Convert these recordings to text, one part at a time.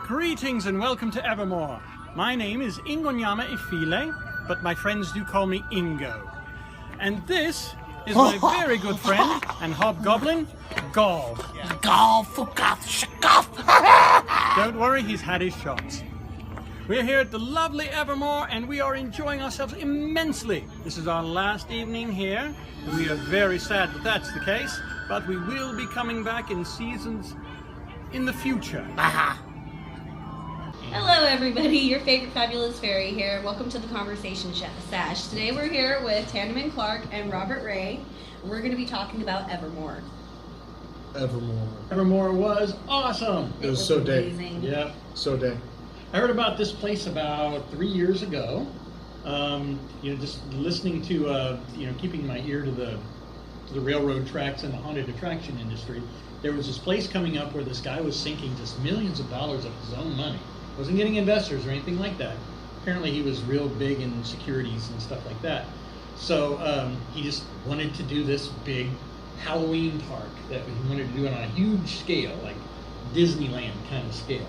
Greetings and welcome to Evermore. My name is Ingonyama Ifile, but my friends do call me Ingo. And this is my very good friend and hobgoblin, Gall. Gall, fuck off, shuck off. Don't worry, he's had his shots. We're here at the lovely Evermore and we are enjoying ourselves immensely. This is our last evening here, and we are very sad that that's the case, but we will be coming back in seasons in the future. Hello everybody, your favorite fabulous fairy here. Welcome to the Conversation Sash. Today we're here with Tandeman Clark and Robert Ray. We're going to be talking about Evermore. Evermore was awesome. It was so day. Amazing. Yep. So day. I heard about this place about 3 years ago. Just listening to, keeping my ear to the railroad tracks and the haunted attraction industry. There was this place coming up where this guy was sinking just millions of dollars of his own money. Wasn't getting investors or anything like that. Apparently he was real big in securities and stuff like that. So he just wanted to do this big Halloween park that he wanted to do it on a huge scale, like Disneyland kind of scale.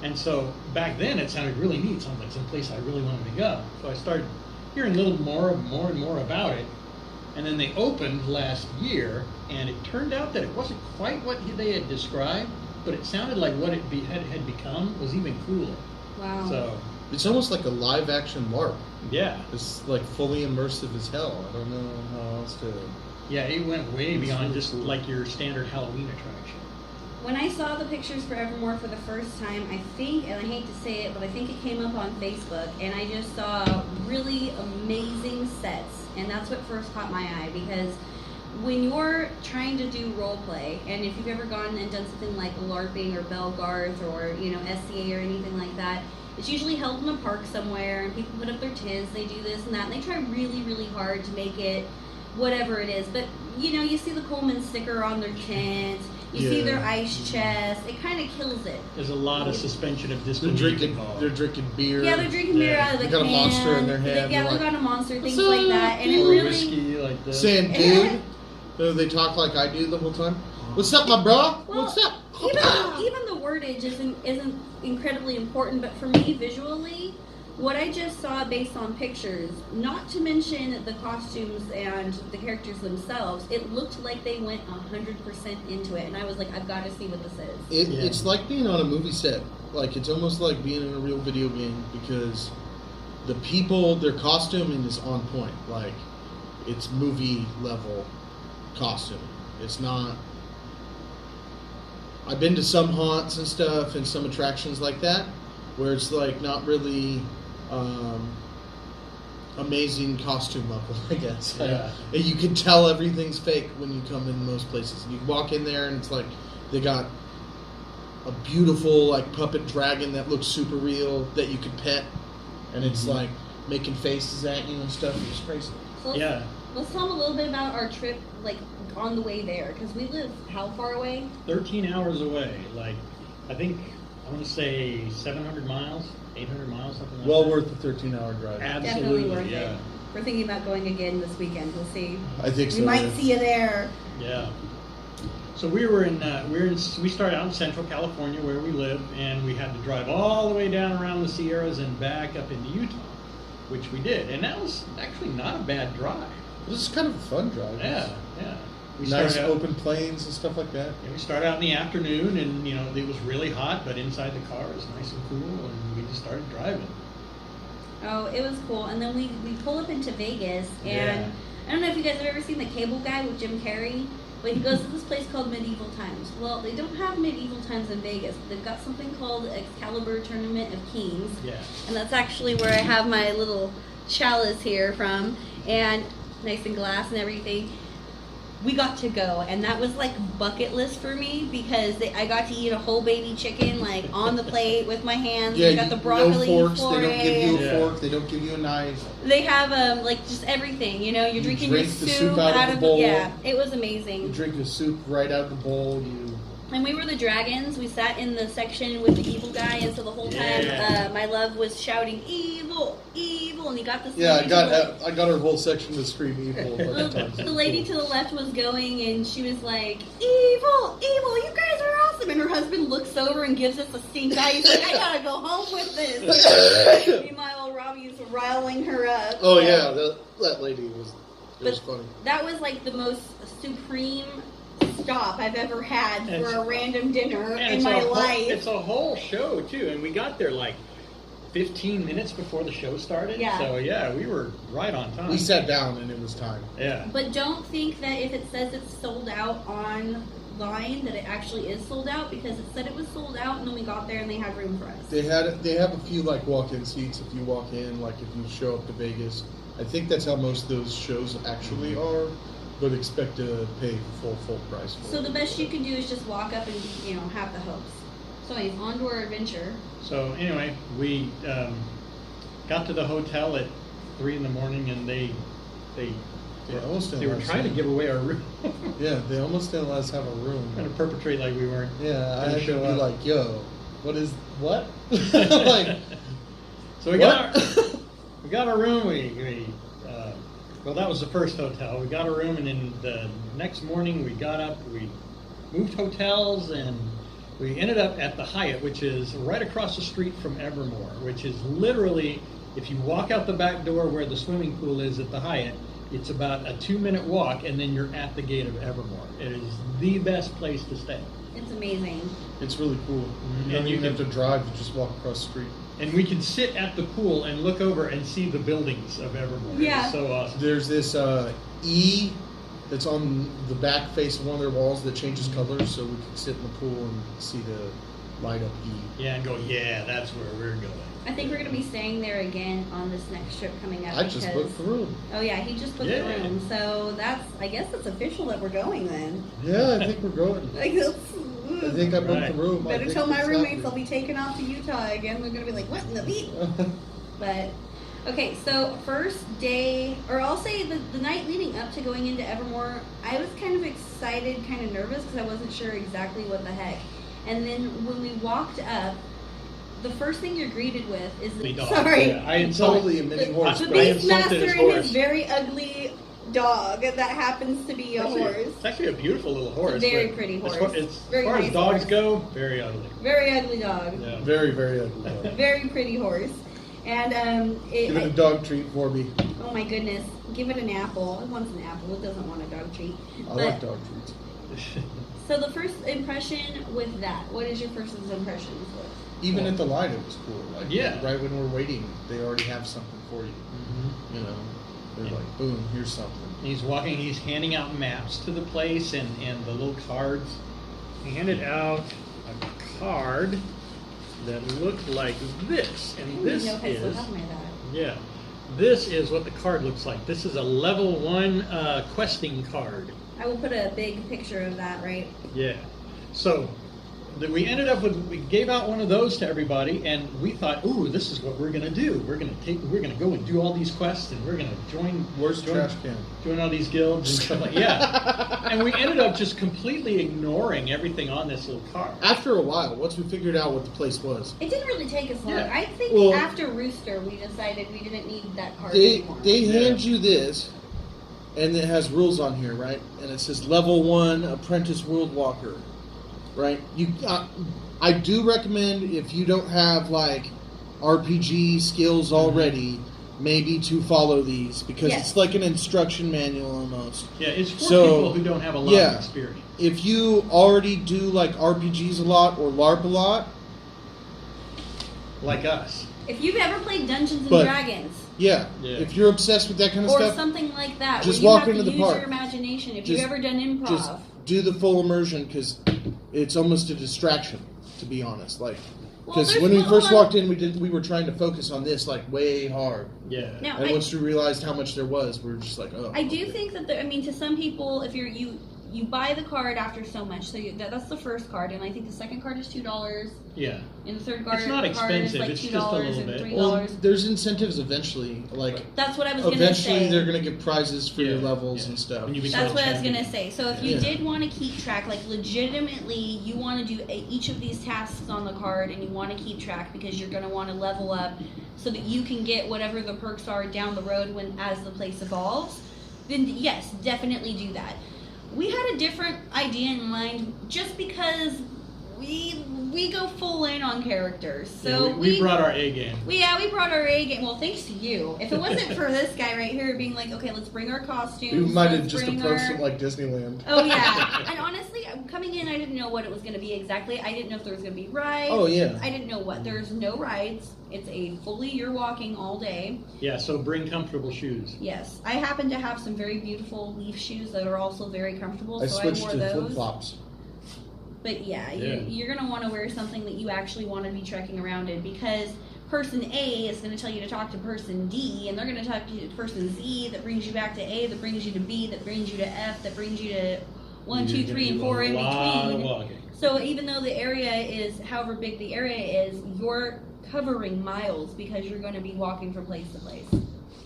And so back then it sounded really neat. It sounded like some place I really wanted to go. So I started hearing a little more and more about it. And then they opened last year, and it turned out that it wasn't quite what they had described, but it sounded like what it had become was even cooler. Wow. So It's almost like a live action LARP. yeah, It's like fully immersive as hell. I don't know how else to. yeah, it went way beyond just like your standard Halloween attraction. When I saw the pictures for Evermore for the first time, I think, and I hate to say it, but I think it came up on Facebook, and I just saw really amazing sets, and that's what first caught my eye, because when you're trying to do role play, and if you've ever gone and done something like LARPing or Belgarth or SCA or anything like that, it's usually held in a park somewhere, and people put up their tents, they do this and that, and they try really, really hard to make it whatever it is. But you see the Coleman sticker on their tent, you see their ice chest, it kind of kills it. There's a lot of suspension of They're disbelief involved. drinking beer. Yeah, they're drinking beer out of the They got a can. monster in their hand. Yeah, They're they like, got a monster, things "What's like that, and it Or really. whiskey like this. saying, dude. They talk like I do the whole time. What's up, my bro? Well, What's up? Even the wordage isn't incredibly important, but for me visually, what I just saw based on pictures, not to mention the costumes and the characters themselves, it looked like they went 100% into it, and I was like, I've got to see what this is. It's like being on a movie set. Like, it's almost like being in a real video game because the people, their costuming is on point. Like, it's movie level costume. It's not. I've been to some haunts and stuff and some attractions like that where it's like not really amazing costume level, I guess. Yeah. And you can tell everything's fake when you come in most places. You walk in there and it's like they got a beautiful like puppet dragon that looks super real that you could pet, and it's like making faces at you and stuff. It's crazy. So let's tell them a little bit about our trip, like on the way there, because we live how far away? 13 hours away. Like, I think, I want to say 700 miles, 800 miles, something like Well that. worth the 13-hour drive. Definitely Absolutely, worth yeah. it. We're thinking about going again this weekend. We'll see. I think so. We might yeah. see you there. Yeah. So we started out in Central California where we live, and we had to drive all the way down around the Sierras and back up into Utah, which we did. And that was actually not a bad drive. This is kind of a fun drive. Yeah. We Nice started out- open plains and stuff like that. Yeah, we started out in the afternoon, and it was really hot, but inside the car it was nice and cool, and we just started driving. Oh, it was cool. And then we pull up into Vegas, and Yeah. I don't know if you guys have ever seen The Cable Guy with Jim Carrey, but he goes to this place called Medieval Times. Well, they don't have Medieval Times in Vegas. But they've got something called Excalibur Tournament of Kings, Yeah. and that's actually where I have my little chalice here from, and nice and glass and everything. We got to go, and that was like bucket list for me because I got to eat a whole baby chicken like on the plate with my hands. Yeah, They got the broccoli no forks. for They don't it. give you a Yeah. fork. They don't give you a knife. They have like just everything. You're drinking drink your the soup out of the of bowl. Yeah, it was You amazing. drink the soup right out of the bowl. You And we were the dragons. We sat in the section with the evil guy, and so the whole time, my love was shouting "evil, evil," and he got this. Yeah, I got her whole section to scream evil. The lady to the left was going, and she was like, "Evil, evil! You guys are awesome!" And her husband looks over and gives us a stink eye. He's like, "I gotta go home with this." Meanwhile, Robbie's riling her up. Oh yeah, that lady was. It was funny. That was like the most supreme stop I've ever had for a random dinner in my life. It's a whole show too, and we got there like 15 minutes before the show started. Yeah. So yeah, we were right on time. We sat down and it was time. Yeah. But don't think that if it says it's sold out online that it actually is sold out, because it said it was sold out and then we got there and they had room for us. They have a few like walk-in seats if you walk in, like if you show up to Vegas. I think that's how most of those shows actually are, but expect to pay full price for it. So the best you can do is just walk up and have the hopes. So anyways, on to our adventure. So anyway, we got to the hotel at 3 a.m. and they were trying to give away our room. Yeah, they almost didn't let us have a room. Trying to perpetrate like we weren't. Yeah, I had to be like, "Yo, what?" Like, so we got our room. Well, that was the first hotel. We got a room, and then the next morning we got up, we moved hotels, and we ended up at the Hyatt, which is right across the street from Evermore, which is literally, if you walk out the back door where the swimming pool is at the Hyatt, it's about a 2-minute walk, and then you're at the gate of Evermore. It is the best place to stay. It's amazing. it's really cool. You don't even have to drive; you just walk across the street. And we can sit at the pool and look over and see the buildings of Evermore. Yeah. It's so awesome. There's this E that's on the back face of one of their walls that changes colors, so we can sit in the pool and see the light up E. Yeah, and go, yeah, that's where we're going. I think we're going to be staying there again on this next trip coming up. I just booked the room. Oh yeah, he just booked the room. So I guess it's official that we're going then. Yeah, I think we're going. I think I booked the room. Better tell my roommates I'll be taking off to Utah again. They're going to be like, what in the beat? But, okay, so first day, or I'll say the night leading up to going into Evermore, I was kind of excited, kind of nervous, because I wasn't sure exactly what the heck. And then when we walked up, the first thing you're greeted with is the dog. Sorry. Yeah, I insulted a mini horse. The I insulted Beastmaster his and horse. his very ugly dog that happens to be a horse. It's actually a beautiful little horse. It's a very but pretty horse. As Very far as nice dogs horse. go, very ugly. Very ugly dog. Yeah. Very, very ugly dog. Very pretty horse. And Give it a dog treat for me. oh my goodness, give it an apple. It wants an apple. It doesn't want a dog treat. I like dog treats. So the first impression with that, what is your first impressions with? Even at the line, it was cool. Like, Yeah. right when we're waiting, they already have something for you. Mm-hmm. You know, they're like, boom, here's something. He's walking, he's handing out maps to the place and the little cards. He handed out a card that looked like this. And this No, okay, so is, how am I that? yeah, this is what the card looks like. This is a level 1 questing card. I will put a big picture of that, right? Yeah. So we ended up with, we gave out one of those to everybody, and we thought, ooh, this is what we're gonna do. We're gonna go and do all these quests, and we're gonna join. Where's the trash can? Join all these guilds and stuff like yeah. And we ended up just completely ignoring everything on this little card. After a while, once we figured out what the place was, It didn't really take us long. Yeah. I think Well, after Rooster, we decided we didn't need that card they anymore. hand you this, and it has rules on here, right? And it says level 1 apprentice world walker, right? I do recommend, if you don't have like RPG skills already, maybe to follow these, because Yes. it's like an instruction manual almost. Yeah, it's for So, people who don't have a lot yeah. of experience. If you already do like RPGs a lot or LARP a lot, Like us. If you've ever played Dungeons and But- Dragons, Yeah. if you're obsessed with that kind of or stuff, something like that, just where you walk have into to the use park. your imagination. If Just- you've ever done improv, just do the full immersion, because it's almost a distraction, to be honest. Like, Well, because there's when we no first one- walked in, we were trying to focus on this like way hard, Yeah. Now, and once we realized how much there was, we were just like, oh. I do okay. think that to some people, if you buy the card after so much. So that's the first card, and I think the second card is $2. Yeah. And the third card, It's not expensive, is like it's $2 just a little and bit. $3. Well, there's incentives eventually. Like That's what I was going to say. eventually, they're going to give prizes for your Yeah, levels yeah. and stuff. When you become That's a what I was champion. going to say. So if you Yeah. did want to keep track, like legitimately, you want to do each of these tasks on the card, and you want to keep track because you're going to want to level up so that you can get whatever the perks are down the road as the place evolves. Then yes, definitely do that. We had a different idea in mind just because we go full in on characters. So Yeah, we brought our A game. we brought our A game. Well, thanks to you. If it wasn't for this guy right here being like, okay, let's bring our costumes. We might have let's just bring approached our... it like Disneyland. Oh yeah. And honestly, coming in, I didn't know what it was going to be exactly. I didn't know if there was going to be rides. Oh yeah. I didn't know what. There's no rides. It's a fully you're walking all day. Yeah, so bring comfortable shoes. Yes, I happen to have some very beautiful leaf shoes that are also very comfortable. I so switched wore to those. flip flops. But yeah, Yeah. you're going to want to wear something that you actually want to be trekking around in because person A is going to tell you to talk to person D, and they're going to talk to person Z that brings you back to A, that brings you to B, that brings you to F, that brings you to 1, 2, 3, and 4 in between. So even though the area is, however big the area is, you're covering miles because you're going to be walking from place to place.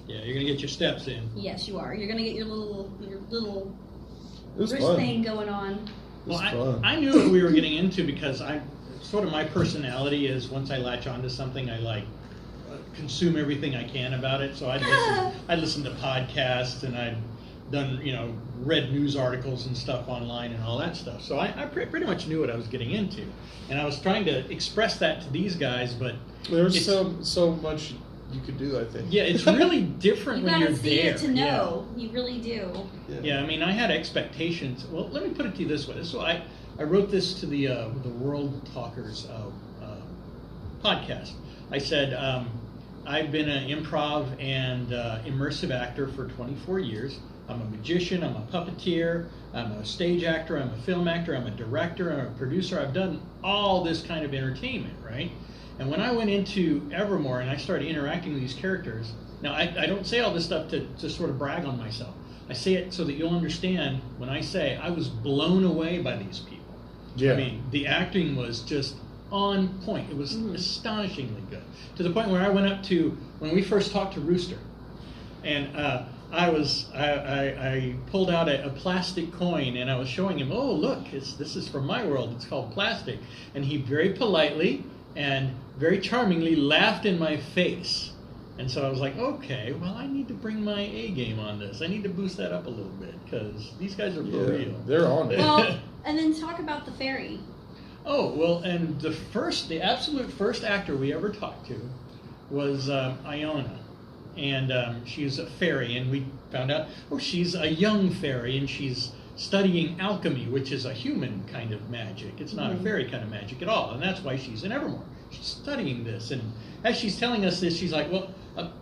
Yeah, you're going to get your steps in. Yes, you are. You're going to get your little It was wrist fun. thing going on. It was Well, fun. I knew what we were getting into because sort of my personality is once I latch onto something, I like consume everything I can about it. So I'd listen to podcasts and I'd done, read news articles and stuff online and all that stuff. So I pretty much knew what I was getting into. And I was trying to express that to these guys, but There's it's- so much you could do, I think. yeah, it's really different You when got you're to see there. it to know. You really do. Yeah, I mean, I had expectations. Well, let me put it to you this way. So I wrote this to the World Talkers podcast. I said, I've been an improv and immersive actor for 24 years. I'm a magician, I'm a puppeteer, I'm a stage actor, I'm a film actor, I'm a director, I'm a producer. I've done all this kind of entertainment, right? And when I went into Evermore and I started interacting with these characters, now I don't say all this stuff to sort of brag on myself. I say it so that you'll understand when I say I was blown away by these people. Yeah. I mean, the acting was just on point. It was astonishingly good. To the point where I went up to, when we first talked to Rooster, and I pulled out a plastic coin and I was showing him, oh look, this is from my world, it's called plastic. And he very politely and very charmingly laughed in my face. And so I was like, okay, well, I need to bring my A game on this. I need to boost that up a little bit because these guys are for real. They're on it. Well, and then talk about the fairy. Oh, well, and the absolute first actor we ever talked to was Iona. And she's a fairy, and we found out, she's a young fairy, and she's studying alchemy, which is a human kind of magic. It's not a fairy kind of magic at all, and that's why she's in Evermore. She's studying this, and as she's telling us this, she's like, well,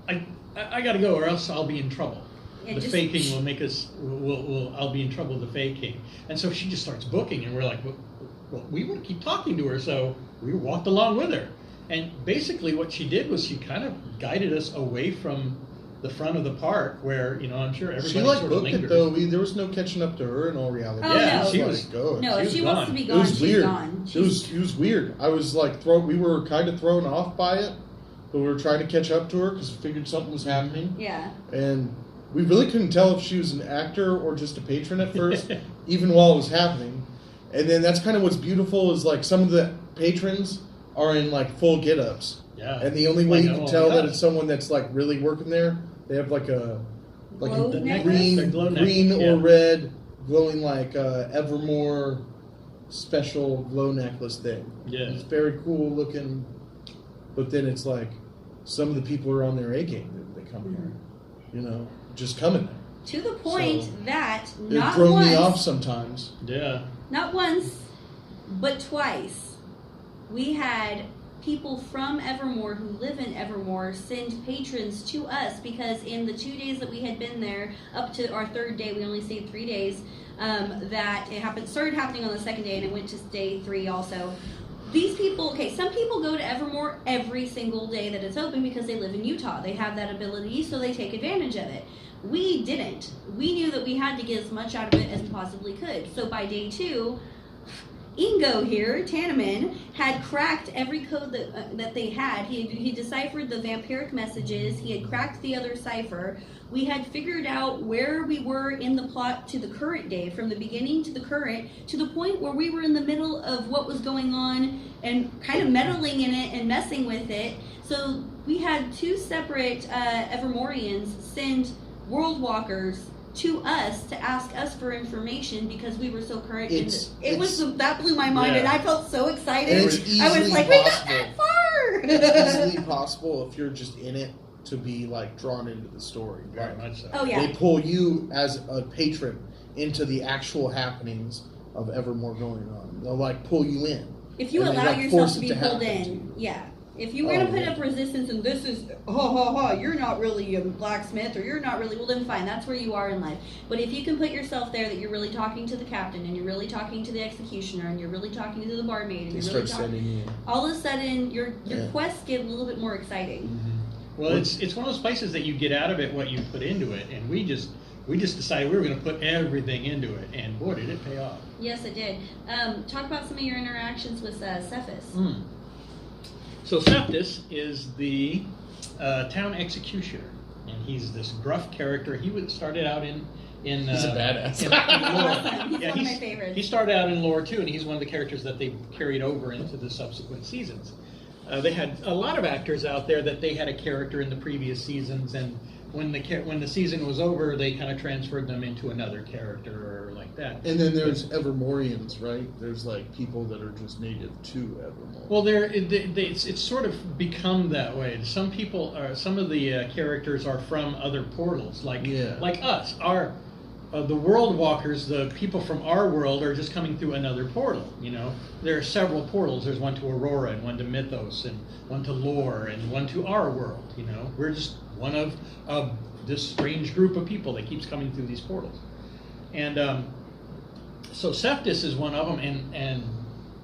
I got to go, or else I'll be in trouble. The faking will make us, I'll be in trouble with the faking. And so she just starts booking, and we're like, well, we want to keep talking to her, so we walked along with her. And basically what she did was she kind of guided us away from the front of the park where, I'm sure everybody She sort of booked lingers. it though. There was no catching up to her in all reality. Oh, Yeah, no. she was good. No, if she was wants to gone. be It gone, was she's weird. gone. It was weird. I was like, we were kind of thrown off by it, but we were trying to catch up to her because we figured something was happening. Yeah. And we really couldn't tell if she was an actor or just a patron at first, even while it was happening. And then that's kind of what's beautiful is like some of the patrons are in like full get-ups. Yeah. And the only way you Like, can oh, tell that yeah. it's someone that's like really working there, they have like a Glow The necklace? necklace, the glow green necklace, or yeah. red glowing like Evermore special glow necklace thing. Yeah. It's very cool looking, but then it's like some of the people are on their A game. They come here, just coming there. To the point So, that It not thrown once, me off sometimes. Yeah. not once, but twice, we had people from Evermore who live in Evermore send patrons to us because in the 2 days that we had been there, up to our third day, we only stayed 3 days, that it started happening on the second day and it went to day 3 also. These people, okay, some people go to Evermore every single day that it's open because they live in Utah. They have that ability, so they take advantage of it. We didn't. We knew that we had to get as much out of it as we possibly could. So by day 2, Ingo here, Tanneman, had cracked every code that they had. He deciphered the vampiric messages. He had cracked the other cipher. We had figured out where we were in the plot to the current day, from the beginning to the current, to the point where we were in the middle of what was going on and kind of meddling in it and messing with it. So we had 2 separate Evermorians send World Walkers to us to ask us for information because we were so current. That blew my mind, and I felt so excited. And it's easily I was like, possible. we got that far. It's easily possible if you're just in it to be like drawn into the story. Very much so. Oh yeah. They pull you as a patron into the actual happenings of Evermore going on. They'll like pull you in. If you and they, allow like, yourself force to it be to pulled happen to in, you. yeah. If you were going to put yeah. up resistance and this is, you're not really a blacksmith or you're not really, well then fine, that's where you are in life. But if you can put yourself there that you're really talking to the captain and you're really talking to the executioner and you're really talking to the barmaid and They you're really start sending you. all of a sudden your Yeah. quests get a little bit more exciting. Mm-hmm. Well, it's one of those places that you get out of it what you put into it, and we just decided we were going to put everything into it, and boy, did it pay off. Yes, it did. Talk about some of your interactions with Cephas. So Cephas is the town executioner, and he's this gruff character. He started out in He's a badass. in lore. Awesome. He's one of my favorites. He started out in lore too, and he's one of the characters that they carried over into the subsequent seasons. They had a lot of actors out there that they had a character in the previous seasons, and when the season was over, they kind of transferred them into another character or like that. And then there's Evermorians, right? There's like people that are just native to Evermore. Well, it's sort of become that way. Some people some of the characters are from other portals, like us. The World Walkers, the people from our world, are just coming through another portal. You know, there are several portals. There's one to Aurora, and one to Mythos, and one to Lore, and one to our world. You know, we're just one of this strange group of people that keeps coming through these portals. And so Cephas is one of them, and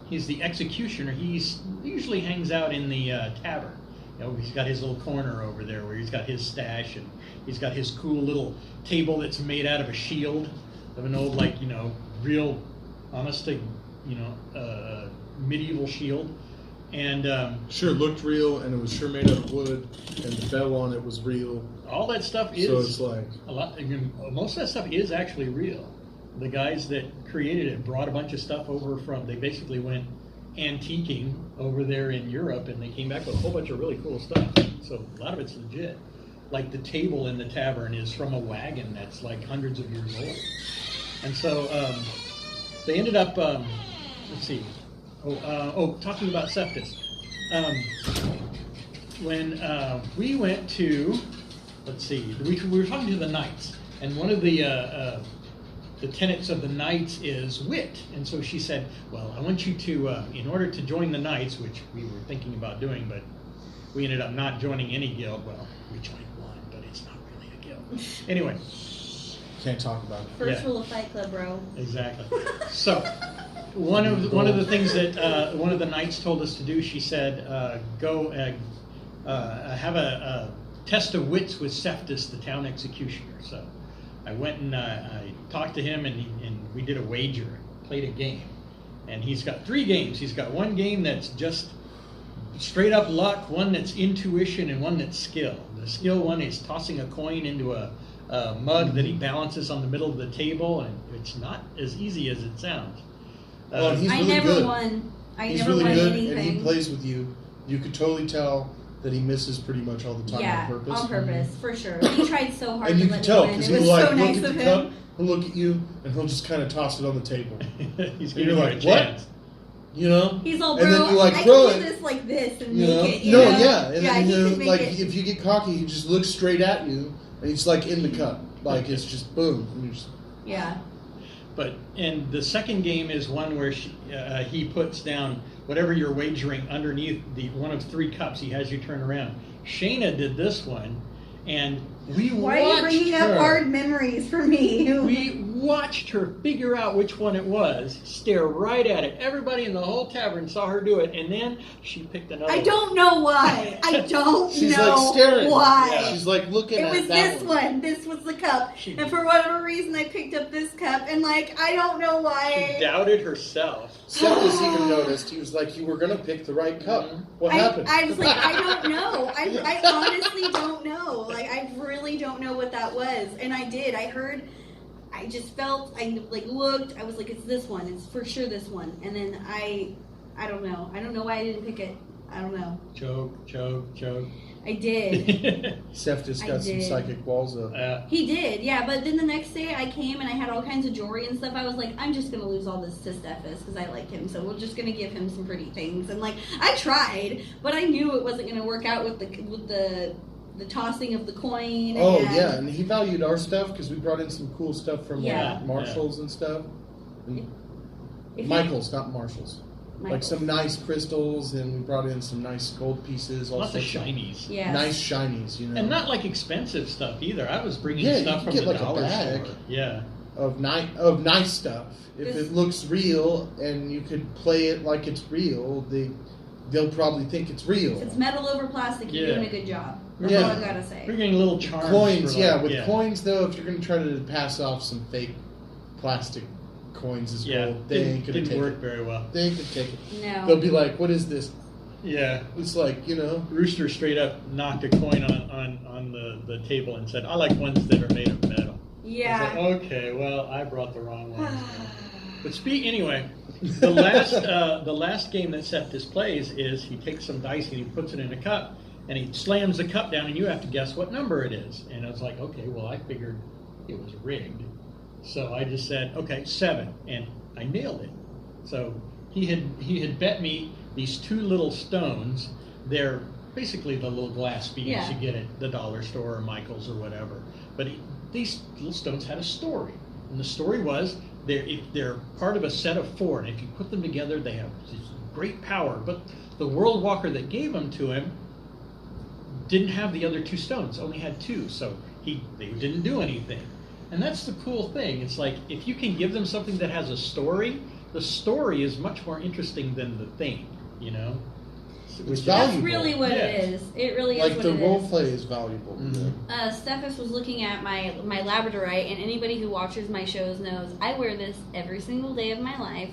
he's the executioner. He usually hangs out in the tavern. You know, he's got his little corner over there where he's got his stash, and he's got his cool little table that's made out of a shield, of an old, like, you know, real, honest to, you know, medieval shield. And sure looked real, and it was sure made out of wood, and the bell on it was real. all that stuff is So it's like a lot. I mean, most of that stuff is actually real. The guys that created it brought a bunch of stuff over from. They basically went antiquing over there in Europe, and they came back with a whole bunch of really cool stuff. So a lot of it's legit. Like the table in the tavern is from a wagon that's like hundreds of years old. And so they ended up. Let's see. Talking about Cephas. When we went to, let's see, we were talking to the knights, and one of the tenets of the knights is wit. And so she said, well, I want you to, in order to join the knights, which we were thinking about doing, but we ended up not joining any guild. Well, we joined one, but it's not really a guild. Anyway. can't talk about it. First rule of Fight Club, bro. Exactly. So, one of the things that one of the knights told us to do, she said, go have a test of wits with Cephas, the town executioner. So, I went and I talked to him, and we did a wager, played a game, and he's got 3 games. He's got one game that's just straight up luck, one that's intuition, and one that's skill. The skill one is tossing a coin into a mug that he balances on the middle of the table, and it's not as easy as it sounds. Well, he's I really never good. won. He's never really won good, anything. and he plays with you. You could totally tell that he misses pretty much all the time Yeah, on purpose. on purpose, for sure. He tried so hard And to you let can me tell win. because It was he'll like so look nice at of the him. cup, he'll look at you, and he'll just kind of toss it on the table. He's And you're giving you like, a what? chance. You know? He's all, And bro, then you like I throw can it. do this like this and You make know? it. You No, know? yeah. And yeah, then he he'll, could make like, it. if you get cocky, he just looks straight at you, and he's like in the cup. Like, it's just boom. And you're just, Yeah. And the second game is one where he puts down whatever you're wagering underneath one of 3 cups. He has you turn around. Shaenna did this one, and we Why are you watched bringing her. up hard memories for me? We watched her figure out which one it was, stare right at it. Everybody in the whole tavern saw her do it, and then she picked another I one. don't know why. I don't She's know like staring. why. Yeah. She's like looking It at was that this one. This was the cup. She- And for whatever reason, I picked up this cup. And, like, I don't know She why. doubted herself. Cephas even noticed. He was like, "You were gonna pick the right cup. What happened?" I was like, I don't know. I honestly don't know. Like, I really don't know what that was. And I did. I heard, I just felt, I, like, looked. I was like, it's this one. It's for sure this one. And then I don't know. I don't know why I didn't pick it. I don't know. Choke. I did. Cephas I got some did. psychic walls up. He did, yeah. But then the next day I came and I had all kinds of jewelry and stuff. I was like, I'm just gonna lose all this to Cephas because I like him. So we're just gonna give him some pretty things. And like, I tried, but I knew it wasn't gonna work out with the tossing of the coin. Oh and yeah, and he valued our stuff because we brought in some cool stuff from Yeah. Marshalls and stuff. And if you- Michael's, not Marshalls. Michael. Like some nice crystals, and we brought in some nice gold pieces. All Lots of sorts shinies. Yeah. nice shinies, you know. And not like expensive stuff either. I was bringing Yeah, you stuff could from get the like a dollar bag. store. Yeah. of nice stuff. If This- it looks real and you could play it like it's real, they'll probably think it's real. If it's metal over plastic, you're Yeah. doing a good job. That's Yeah. all I gotta say. We're getting little charms. Coins, for yeah. like- With coins, though, if you're going to try to pass off some fake plastic coins as Yeah, gold, they ain't going to didn't take work it. very well. They ain't going to take it. No. They'll be like, what is this? Yeah. It's like, you know. Rooster straight up knocked a coin on the table and said, I like ones that are made of metal. Yeah. I was like, okay, well, I brought the wrong one. But anyway, the last game that Cephas plays is he takes some dice and he puts it in a cup and he slams the cup down and you have to guess what number it is. And I was like, okay, well, I figured it was rigged. So I just said, okay, 7, and I nailed it. So he had bet me these 2 little stones. They're basically the little glass beads Yeah. you get at the dollar store or Michael's or whatever. But these little stones had a story, and the story was they're part of a set of 4, and if you put them together, they have this great power. But the World Walker that gave them to him didn't have the other 2 stones; only had 2, so they didn't do anything. And that's the cool thing. It's like if you can give them something that has a story, the story is much more interesting than the thing, you know? It's That's valuable. really what Yeah. it is. It really is Like what the it role is. play is valuable. Mhm. Cephas was looking at my Labradorite, and anybody who watches my shows knows I wear this every single day of my life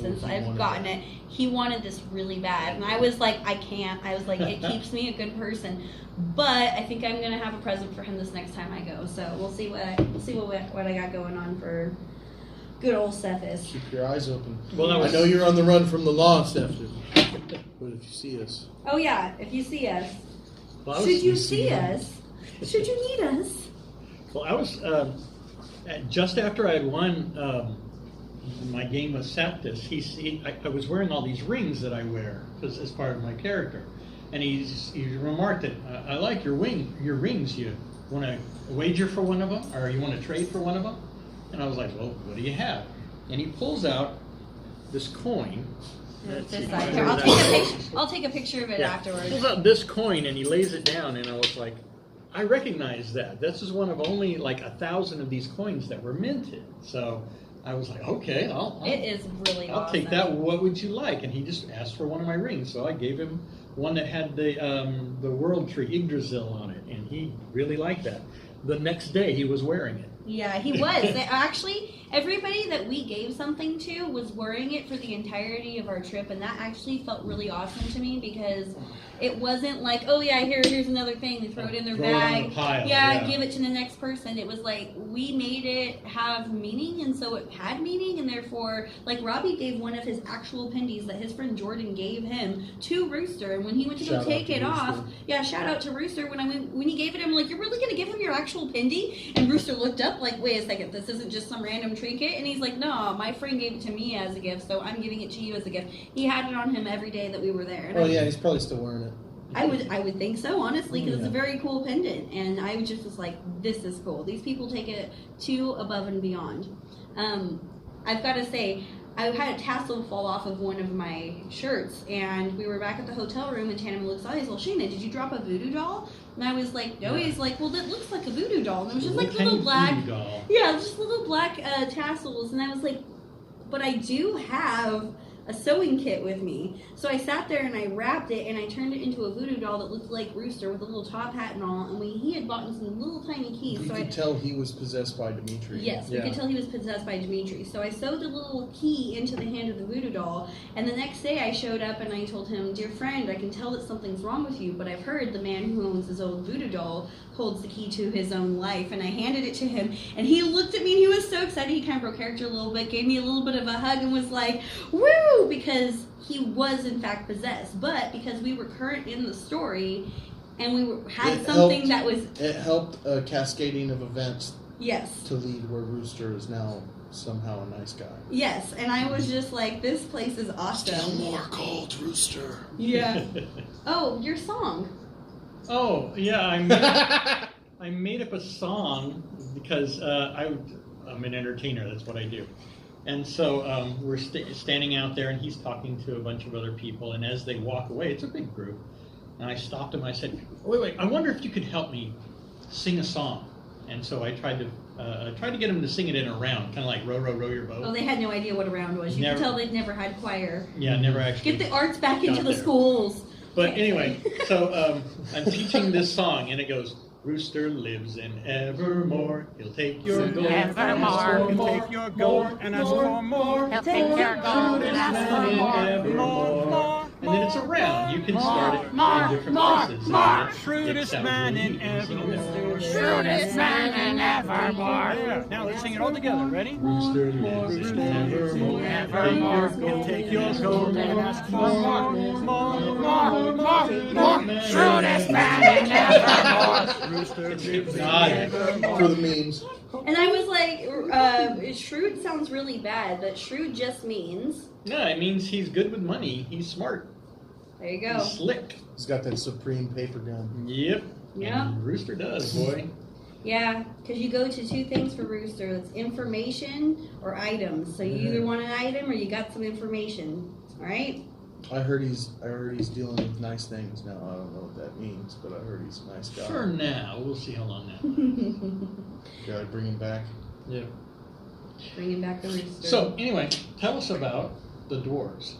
since he I've wanted gotten that. it. He wanted this really bad, and I was like, I can't. I was like, it keeps me a good person, but I think I'm gonna have a present for him this next time I go. So we'll see what I got going on for good old Cephas. Keep your eyes open. Well, that I was- know you're on the run from the law, Stephanie. But if you see us, Oh yeah, if you see us, Well, I was- should you see us, should you need us? Well, I was just after I had won my game with Cephas. I was wearing all these rings that I wear as part of my character, and he remarked that I like your rings. You want to wager for one of them, or you want to trade for one of them? And I was like, well, what do you have? And he pulls out this coin. Let's see, Here, where I'll that take a goes. picture. I'll take a picture of it He afterwards. pulls out this coin and he lays it down, and I was like, I recognize that. This is one of only like 1,000 of these coins that were minted. So I was like, okay, It is really I'll awesome. take that. What would you like? And he just asked for one of my rings, so I gave him one that had the world tree Yggdrasil on it, and he really liked that. The next day, he was wearing it. Yeah, he was. Actually, everybody that we gave something to was wearing it for the entirety of our trip, and that actually felt really awesome to me because it wasn't like, oh yeah, here's another thing, they throw it in their Throw it on bag, the pile, yeah, yeah. give it to the next person. It was like we made it have meaning, and so it had meaning, and therefore, like Robbie gave one of his actual pendies that his friend Jordan gave him to Rooster, and when he went to Shout go out take to it off, Rooster. yeah, shout out to Rooster. When he gave it, I'm like, you're really gonna give him your actual pendy? And Rooster looked up like, wait a second, this isn't just some random trinket. And he's like, no, my friend gave it to me as a gift, so I'm giving it to you as a gift. He had it on him every day that we were there. And oh yeah, he's probably still wearing it. I would think so, honestly, because it's a Yeah. very cool pendant, and I just was like, this is cool. These people take it to above and beyond. I've got to say, I had a tassel fall off of one of my shirts, and we were back at the hotel room, and Tana looks at me, he's like, Shaenna, did you drop a voodoo doll? And I was like, no. He's like, well, that looks like a voodoo doll. And it was just like little black, just little black tassels. And I was like, but I do have a sewing kit with me. So I sat there and I wrapped it and I turned it into a voodoo doll that looked like Rooster with a little top hat and all. And he had bought me some little tiny keys. You could tell he was possessed by Dimitri. Yes, we could tell he was possessed by Dimitri. So I sewed the little key into the hand of the voodoo doll. And the next day I showed up and I told him, dear friend, I can tell that something's wrong with you, but I've heard the man who owns his old voodoo doll holds the key to his own life. And I handed it to him and he looked at me and he was so excited. He kind of broke character a little bit, gave me a little bit of a hug and was like, woo, because he was in fact possessed. But because we were current in the story and we had something that was... It helped a cascading of events yes. to lead where Rooster is now somehow a nice guy. Yes, and I was just like, this place is awesome. Still more called Rooster. Yeah. Oh, your song. Oh, yeah, I made up a song because I'm an entertainer, that's what I do. And so we're standing out there and he's talking to a bunch of other people, and as they walk away, it's a big group, and I stopped him, I said, wait, I wonder if you could help me sing a song. And so I tried to get him to sing it in a round, kind of like row, row, row your boat. Oh, they had no idea what a round was. You could tell they'd never had choir. Yeah, never actually. Get the arts back into the schools. But anyway, so I'm teaching this song, and it goes, Rooster lives in Evermore. He'll take your gold Evermore. He'll take your gold and ask for more. He'll take your gold and ask for more. And then it's a round. You can start it in different places. Shrewdest man in Evermore. Shrewdest man in Evermore. Yeah. Now let's sing it all together. Ready? Rooster lives in Evermore. Evermore. He'll take your gold and ask for more. More. Shrewdest man in Evermore. Rooster lives in Evermore. For the memes. And I was like, shrewd sounds really bad, but shrewd just means... No, it means he's good with money. He's smart. There you go. He's slick. He's got that supreme paper gun. Yep. Yep. And Rooster does, boy. Yeah, because you go to two things for Rooster. It's information or items. So you either want an item or you got some information. All right? I heard he's dealing with nice things now. I don't know what that means, but I heard he's a nice guy. For now. We'll see how long that. Gotta bring him back. Yeah. Bringing back the Rooster. So, anyway, tell us about the dwarves.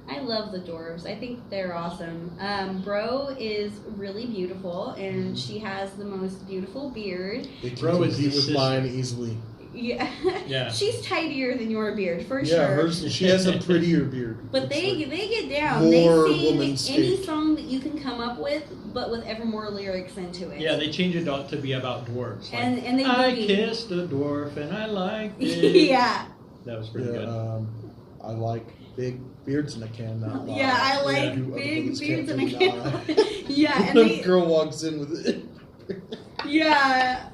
I love the dwarves. I think they're awesome. Bro is really beautiful, and she has the most beautiful beard. They can Bro is compete the with mine easily. Yeah. Yeah. She's tidier than your beard, for Yeah, sure. she has a prettier beard. But they get down. More They sing woman's any speak. song that you can come up with, but with Evermore lyrics into it. Yeah, they changed it to be about dwarves. Like, and they I boogie. kissed a dwarf and I liked it. Yeah. That was pretty good. I like big beards in a can, not lie. Yeah, I like You other big ones beards can't in a do can. lie. Yeah, and The they, girl walks in with it. yeah.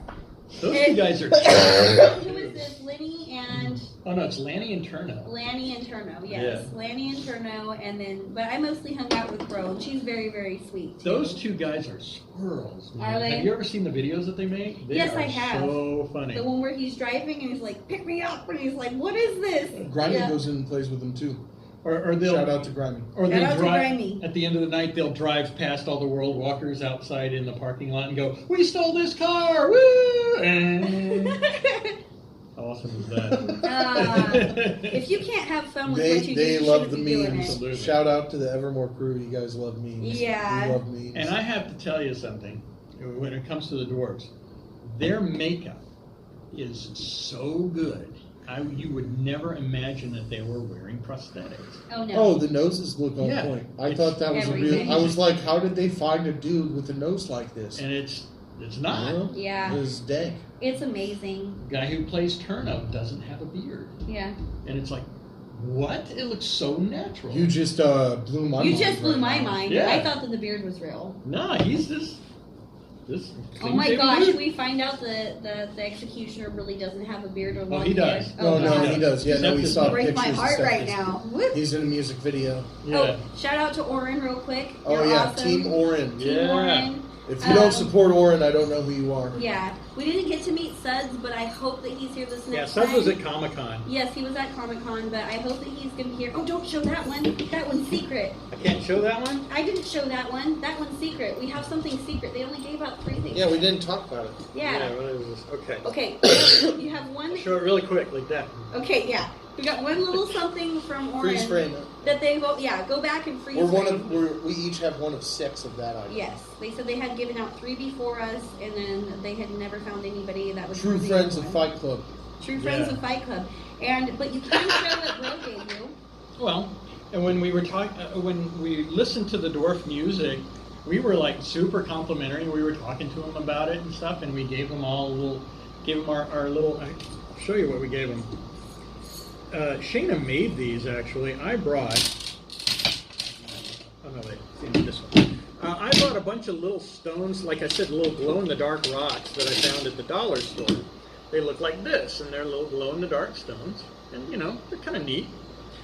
Those two guys are. Who is this? Lenny and Oh no, it's Lanny and Turno. Lanny and Turno. Yes, Yeah. Lanny and Turno, and then. But I mostly hung out with Bro, and she's very, very sweet. Too. Those two guys are squirrels. Man. Are they? Have you ever seen the videos that they make? They Yes, are I have. So funny. The one where he's driving and he's like, "Pick me up," and he's like, "What is this?" Grimy Yeah. goes in and plays with them too. Or they'll Shout out to Grimy. Or Shout they'll out to drive Grimy. at the end of the night. They'll drive past all the world walkers outside in the parking lot and go, "We stole this car! Woo!" And how awesome is that? If you can't have fun with They what you do, you love shouldn't the be doing memes. it. Absolutely. Shout out to the Evermore crew. You guys love memes. Yeah. We love memes. And I have to tell you something. When it comes to the dwarves, their makeup is so good. You would never imagine that they were wearing prosthetics. Oh no. Oh, the noses look on Yeah. point. I thought that was Everything. I was like, how did they find a dude with a nose like this? And it's not. Well, Yeah. It was dank. It's amazing. The guy who plays Turno doesn't have a beard. Yeah. And it's like, what? It looks so natural. You just blew my mind. You just blew right my now. mind. Yeah. I thought that the beard was real. No, he's this Oh my gosh, we find out that the executioner really doesn't have a beard or long he does. hair. No, Oh, no, God. he does. Yeah, no, we Except saw Break pictures. my and heart stuff. right now. Whoop. He's in a music video. Yeah. Oh, shout out to Oren real quick. Oh You're yeah, awesome. Team Orin. Team Yeah. Oren. If you don't support Orin, I don't know who you are. Yeah. We didn't get to meet Suds, but I hope that he's here this next Yeah, Suds time. was at Comic-Con. Yes, he was at Comic-Con, but I hope that he's going to be here. Oh, don't show that one. That one's secret. I can't show that one? I didn't show that one. That one's secret. We have something secret. They only gave out 3 things. Yeah, we didn't talk about it. Yeah. What is this? Okay. Okay, you have one. Show it really quick, like that. Okay, yeah. We got one little something from Oren. Freeze frame it. That they go, yeah, go back and freeze frame. We each have one of 6 of that item. Yes, they said they had given out 3 before us, and then they had never found anybody that was True worthy friends of of one. Fight Club. True friends Yeah. of Fight Club, but you can show what Bro gave you. Well, and when we were when we listened to the dwarf music, we were like super complimentary. We were talking to them about it and stuff, and we gave them our little. I'll show you what we gave them. Shaenna made these actually. I brought. Oh no, wait, it's in this one. I bought a bunch of little stones, like I said, little glow-in-the-dark rocks that I found at the dollar store. They look like this, and they're little glow-in-the-dark stones, and they're kind of neat.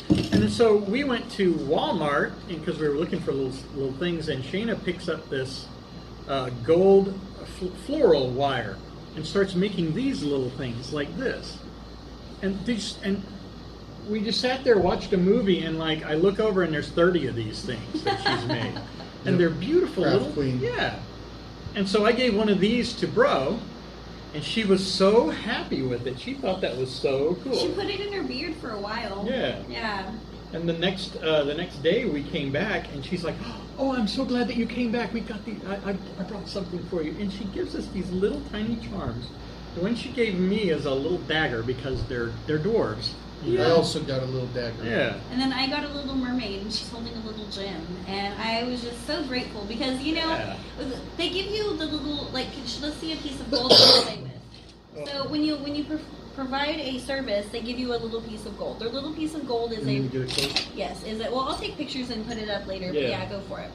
And then so we went to Walmart because we were looking for little things, and Shaenna picks up this gold floral wire and starts making these little things like this. And we just sat there, watched a movie, and like I look over and there's 30 of these things that she's made, and they're beautiful Craft little. queen. Yeah. And so I gave one of these to Bro, and she was so happy with it. She thought that was so cool. She put it in her beard for a while. Yeah. Yeah. And the next day we came back, and she's like, "Oh, I'm so glad that you came back. We got these. I brought something for you." And she gives us these little tiny charms. The one she gave me is a little dagger because they're dwarves. I also got a little dagger. Yeah. And then I got a little mermaid, and she's holding a little gem, and I was just so grateful because Yeah. they give you the little let's see a piece of gold to play with. So when you provide a service, they give you a little piece of gold. Their little piece of gold is You need to get it close? yes, is it? Well, I'll take pictures and put it up later. But Yeah. yeah, go for it.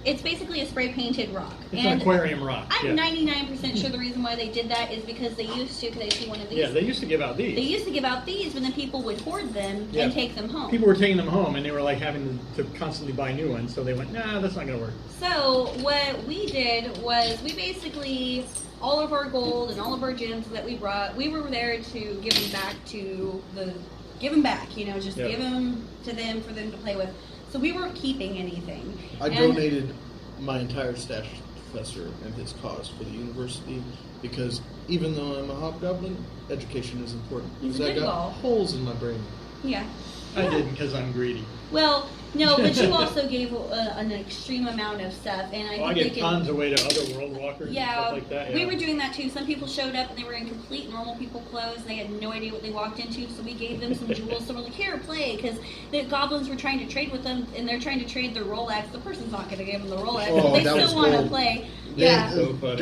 It's basically a spray painted rock. It's an aquarium rock. I'm yeah. 99% sure the reason why they did that is because they used to. Because I see one of these. Yeah, they used to give out these. They used to give out these, but then people would hoard them Yeah. and take them home. People were taking them home, and they were like having to constantly buy new ones. So they went, "Nah, that's not going to work." So what we did was we basically all of our gold and all of our gems that we brought, we were there to give them back just Yeah. give them to them for them to play with. So we weren't keeping anything. I And- donated my entire stash to the professor and his cause for the university because even though I'm a hobgoblin, education is important. He's a Because I good got ball. holes in my brain. Yeah. I didn't because I'm greedy. Well, no, but you also gave an extreme amount of stuff, and I Well, I think get they tons away to other world walkers and Yeah, stuff like that. Yeah. we were doing that too. Some people showed up and they were in complete normal people clothes. They had no idea what they walked into, so we gave them some jewels. So we're like, here, play, because the goblins were trying to trade with them, and they're trying to trade their Rolex. The person's not going to give them the Rolex, Oh, but they that was still want to gold. play. Yeah, Yeah, So funny.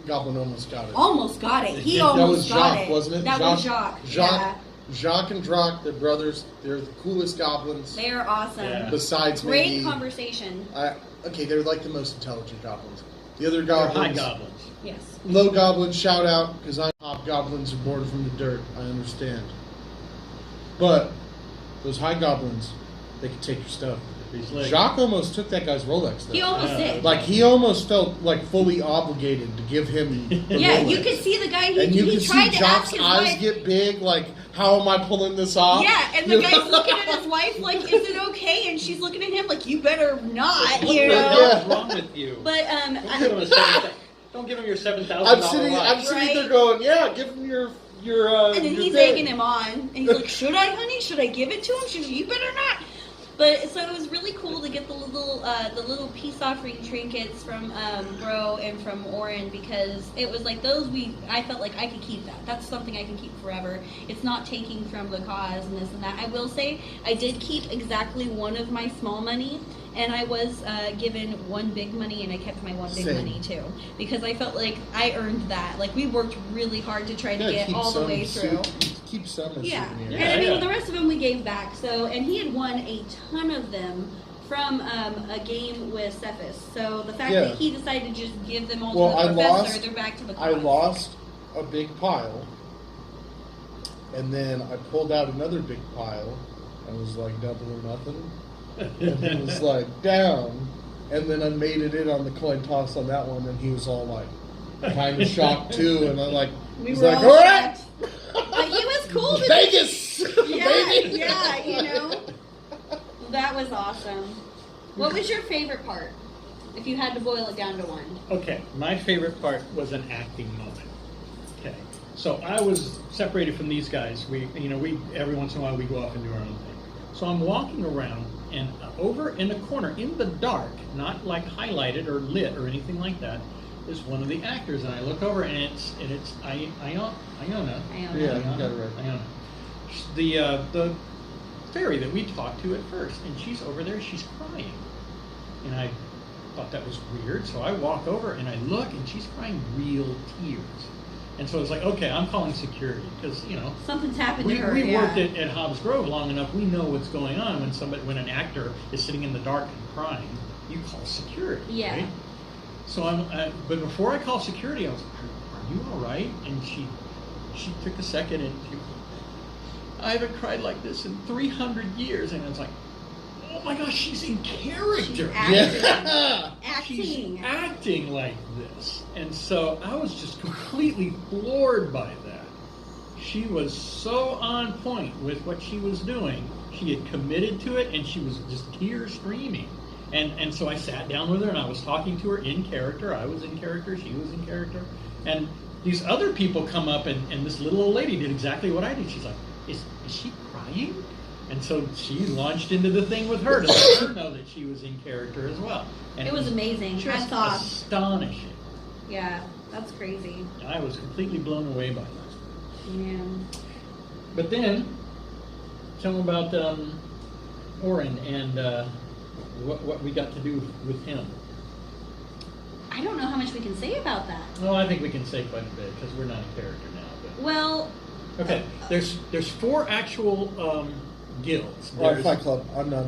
Goblin almost got it. almost got it. He That almost was got Jacques, it. wasn't it? That was Jacques. Yeah, Jacques and Drock, they're brothers. They're the coolest goblins. they are awesome. Yeah. Besides Great maybe, conversation. okay, they're like the most intelligent goblins. The other They're high goblins, goblins. Yes. low goblins, shout out because I'm hobgoblins are born from the dirt. I understand, but those high goblins, they can take your stuff. He's like, Jacques almost took that guy's Rolex though. He almost did. Like he almost felt like fully obligated to give him the Yeah, Rolex. you could see the guy. And you He could tried see to ask Jacques' his eyes wife. get big, like, how am I pulling this off? Yeah, and the guy's looking at his wife like, "Is it okay?" And she's looking at him like, "You better not," you know. Yeah. What's wrong with you? But Don't give him your $7,000 I'm sitting Right? there going, yeah, give him your and then your he's thing. egging him on, and he's like, "Should I, honey? Should I give it to him? Should you better not?" But so it was really cool to get the little peace offering trinkets from Bro and from Oren, because it was like those I felt like I could keep that. That's something I can keep forever. It's not taking from the cause and this and that. I will say I did keep exactly one of my small money, and I was given one big money, and I kept my one big Same. money too, because I felt like I earned that. Like we worked really hard to try to Yeah, get keep all the some way through. Keep some as Yeah, souvenirs. and I mean Yeah. the rest of them we gave back. So, and he had won a ton of them from a game with Cephas. So the fact Yeah. that he decided to just give them all Well, to the professor, lost- they're back to the I cause. lost a big pile, and then I pulled out another big pile, and was like double or nothing, and it was like down, and then I made it in on the coin toss on that one, and he was all like, kind of shocked too, and I'm like, We he's were like, all all right, But he was cool. Vegas, Yeah, baby. yeah, you know. That was awesome. What was your favorite part? If you had to boil it down to one. Okay, my favorite part was an acting moment. Okay, so I was separated from these guys. We every once in a while we go off and do our own thing. So I'm walking around, and over in a corner, in the dark, not like highlighted or lit or anything like that, is one of the actors, and I look over, and it's Iona. Yeah, you got it right. Iona. The fairy that we talked to at first, and she's over there, she's crying, and I thought that was weird, so I walk over and I look, and she's crying real tears. And so it's like, okay, I'm calling security, because Something's happened we to her. worked at Hobbs Grove long enough. We know what's going on when an actor is sitting in the dark and crying. You call security. Yeah. Right? So but before I call security, I was like, "Are you all right?" And she took a second, and I haven't cried like this in 300 years, and I was like, oh my gosh, she's in character. She's acting like this. And so I was just completely floored by that. She was so on point with what she was doing. She had committed to it, and she was just tear streaming. And so I sat down with her, and I was talking to her in character. I was in character. She was in character. And these other people come up, and this little old lady did exactly what I did. She's like, is she crying? And so she launched into the thing with her to let her know that she was in character as well. And It was amazing. Just Hats off. astonishing. Yeah, that's crazy. I was completely blown away by that. Yeah. But then, tell them about Oren and what we got to do with him. I don't know how much we can say about that. Well, I think we can say quite a bit because we're not a character now. But. Well. Okay, there's 4 actual guilds. Or Fight Club. I'm not.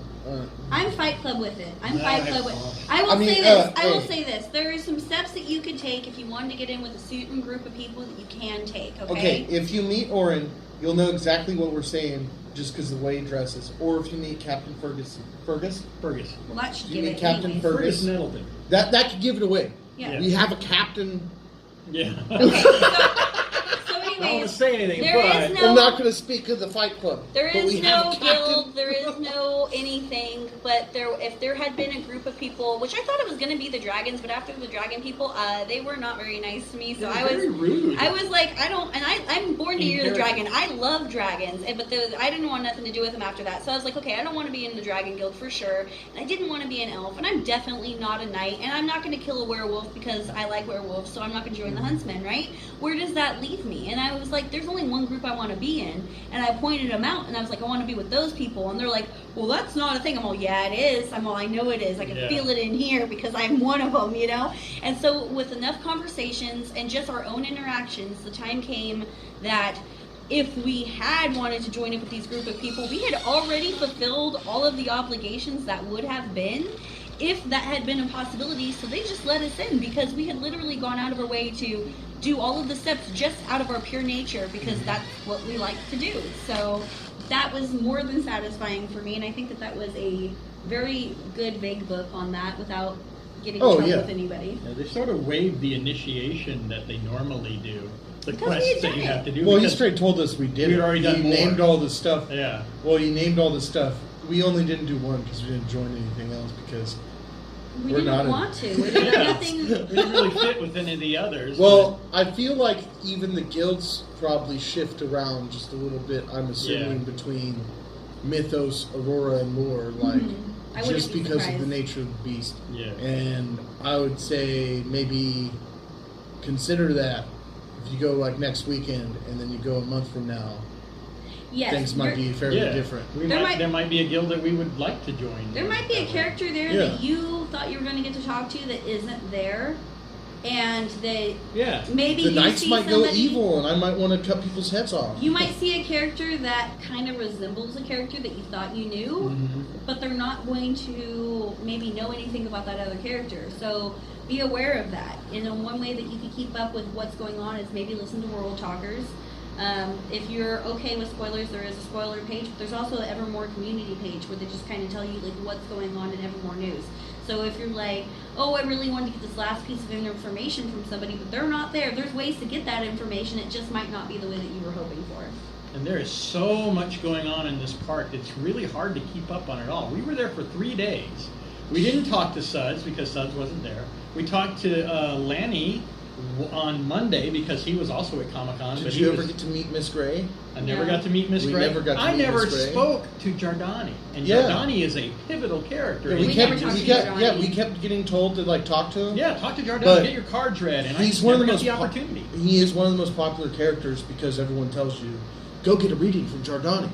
I'm Fight Club with it. I'm No, Fight I- Club with oh. I will I mean, say this. I will hey. say this. There are some steps that you could take if you wanted to get in with a certain group of people that you can take, okay? Okay, if you meet Oren, you'll know exactly what we're saying just because of the way he dresses. Or if you meet Captain Fergus. Fergus. Well, that should You give mean it Captain anyways. Fergus? Fergus Nettleton. That could give it away. Yeah. We have a captain. Yeah. So I don't want to anyways, say anything, there but is no- I'm not going to speak of the Fight Club. there but is we have no a captain. guild, there is no anything, but if there had been a group of people, which I thought it was going to be the dragons, but after the dragon people, they were not very nice to me, so I was very rude. I was like, I'm born to In hear the character. dragon. I love dragons, but I didn't want nothing to do with them after that. So I was like, okay, I don't want to be in the dragon guild for sure. And I didn't want to be an elf, and I'm definitely not a knight, and I'm not going to kill a werewolf because I like werewolves, so I'm not going to join the huntsmen, right? Where does that leave me? And I was like, there's only one group I want to be in, and I pointed them out, and I was like, I want to be with those people, and they're like, well, that's not a thing. I'm all, yeah, it is. I'm all, I know it is. I can Yeah. feel it in here because I'm one of them, you know? And so with enough conversations and just our own interactions, the time came that if we had wanted to join up with these group of people, we had already fulfilled all of the obligations that would have been if that had been a possibility. So they just let us in because we had literally gone out of our way to do all of the steps just out of our pure nature because that's what we like to do. So that was more than satisfying for me, and I think that was a very good big book on that without getting in trouble with anybody. Yeah, they sort of waived the initiation that they normally do. The Because we quests had that done you it. have to do. Well, he because- straight told us we did. We had already done He more. named all the stuff. Yeah. Well, he named all the stuff. We only didn't do one because we didn't join anything else because. We We're not didn't in- want to. There's Yeah. nothing. We didn't really fit with any of the others. Well, I feel like even the guilds probably shift around just a little bit. I'm assuming between Mythos, Aurora, and Lore, like I wouldn't just be because of surprised. the nature of the beast. Yeah. And I would say maybe consider that if you go like next weekend and then you go a month from now, Yes, things might be fairly Yeah. different. There might be a guild that we would like to join. There might be a that way. character there Yeah. that you thought you were going to get to talk to that isn't there, and that Yeah. maybe The you knights see might somebody, go evil, and I might want to cut people's heads off. You might see a character that kind of resembles a character that you thought you knew, Mhm. but they're not going to maybe know anything about that other character. So be aware of that. You know, one way that you can keep up with what's going on is maybe listen to World Talkers. If you're okay with spoilers, there is a spoiler page, but there's also the Evermore community page where they just kind of tell you like what's going on in Evermore news. So if you're like, oh, I really wanted to get this last piece of information from somebody, but they're not there, there's ways to get that information. It just might not be the way that you were hoping for. And there is so much going on in this park, it's really hard to keep up on it all. We were there for 3 days. We didn't talk to Suds because Suds wasn't there. We talked to Lanny on Monday because he was also at Comic-Con. Did you ever get to meet Miss Gray? I never No. got to meet Miss We Gray. never got to I meet never Miss Gray. spoke to Giordani. And Yeah. Giordani is a pivotal character. Yeah, And We never talked to Giordani. we kept getting told to like talk to him. yeah, talk to Giordani, But get your cards read. And I He's just one of never the got most the opportunity. He is one of the most popular characters because everyone tells you, go get a reading from Giordani.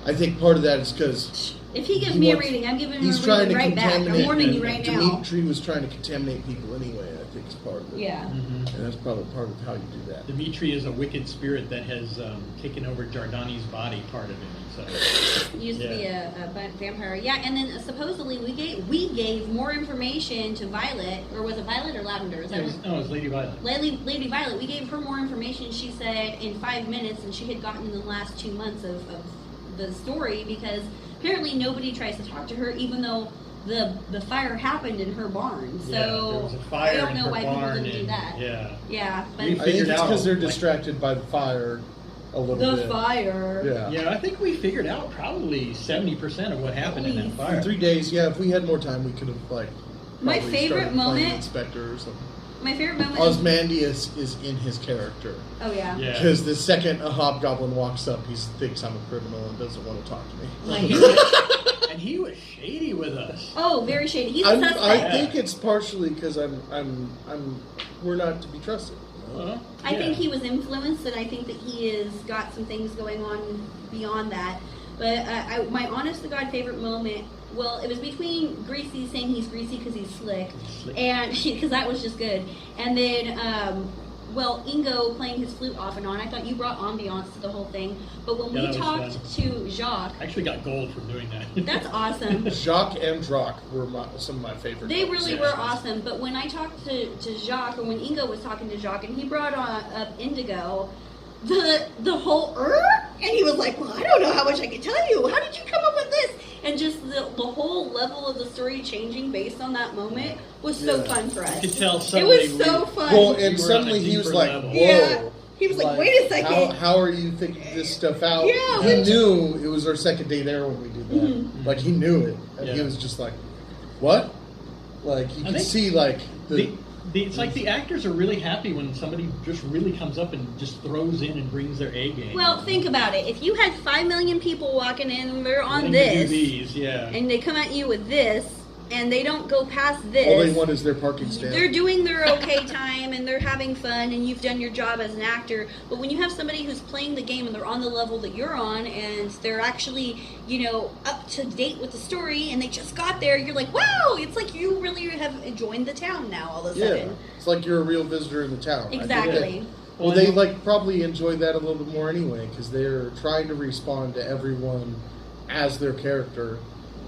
I think part of that is because If he gives me a reading, I'm giving him he's a trying reading to right back. I'm contaminate. warning you right now. Dimitri was trying to contaminate people anyway. I think is part of it. Yeah. And that's probably part of how you do that. Dimitri is a wicked spirit that has taken over Giordani's body, part of him. So, Used to be a vampire. Yeah, and then supposedly we gave more information to Violet, or was it Violet or Lavender? Is that it was Lady Violet. Lady Violet, we gave her more information, she said, in 5 minutes than she had gotten in the last 2 months of the story, because apparently nobody tries to talk to her, even though the fire happened in her barn. So Yeah, there was a fire I don't in know her why barn people didn't do and- that. Yeah. Yeah, but We I think figured it's out, because they're like- distracted by the fire a little the bit. fire. Yeah. Yeah, I think we figured out probably 70% of what happened in that Please. fire. In 3 days, yeah. If we had more time, we could have like. My probably favorite started playing moment- Inspector or something. My favorite moment is, Ozymandias is in his character. oh yeah. Yeah. Because the second a hobgoblin walks up, he thinks I'm a criminal and doesn't want to talk to me. Like, he was shady with us. Oh, very shady. He's a I suspect. think it's partially because we're not to be trusted. Well, I yeah. think he was influenced, and I think that he has got some things going on beyond that. But my honest to God favorite moment, well, it was between Greasy saying he's greasy because he's slick, and because that was just good. And then, Ingo playing his flute off and on. I thought you brought ambiance to the whole thing. But when Yeah, we that was talked fun. to Jacques, I actually got gold from doing that. that's awesome. Jacques and Drock were some of my favorite. They really were Yeah. awesome, but when I talked to Jacques, or when Ingo was talking to Jacques, and he brought up Indigo, the whole and he was like, well, I don't know how much I can tell you. How did you come up with this? And just the whole level of the story changing based on that moment was so Yeah. fun for us. You could tell It suddenly was so fun. Well, We and were on suddenly a he was deeper like, level. "Whoa!" Yeah. He was like, wait a second. How are you thinking this stuff out? Yeah, he when- knew it was our second day there when we did that. Mhm. Like he knew it, and he Yeah. was just like, "What?" Like you I could think see like it's like the actors are really happy when somebody just really comes up and just throws in and brings their A game. Well, think about it. If you had 5 million people walking in and they're on Willing to do this, these, yeah. and they come at you with this, and they don't go past this, all they want is their parking stand. they're doing their okay time and they're having fun and you've done your job as an actor. But when you have somebody who's playing the game and they're on the level that you're on and they're actually, up to date with the story and they just got there, you're like, wow, it's like you really have joined the town now all of a Yeah, sudden. it's like you're a real visitor in the town. I think Exactly. well, they probably enjoy that a little bit more anyway because they're trying to respond to everyone as their character,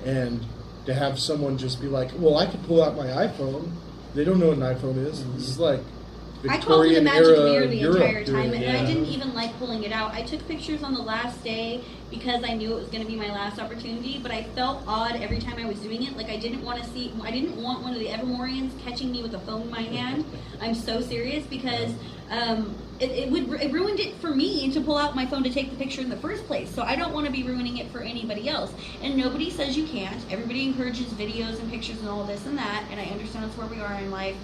and to have someone just be like, "Well, I could pull out my iPhone." They don't know what an iPhone is. This is like I called it a Victorian magic era mirror the Europe entire time, doing and I it. didn't even like pulling it out. I took pictures on the last day because I knew it was going to be my last opportunity, but I felt odd every time I was doing it. Like I didn't want one of the Evermoreans catching me with a phone in my hand. I'm so serious because it ruined it for me to pull out my phone to take the picture in the first place. So I don't want to be ruining it for anybody else. And nobody says you can't. Everybody encourages videos and pictures and all this and that, and I understand that's where we are in life.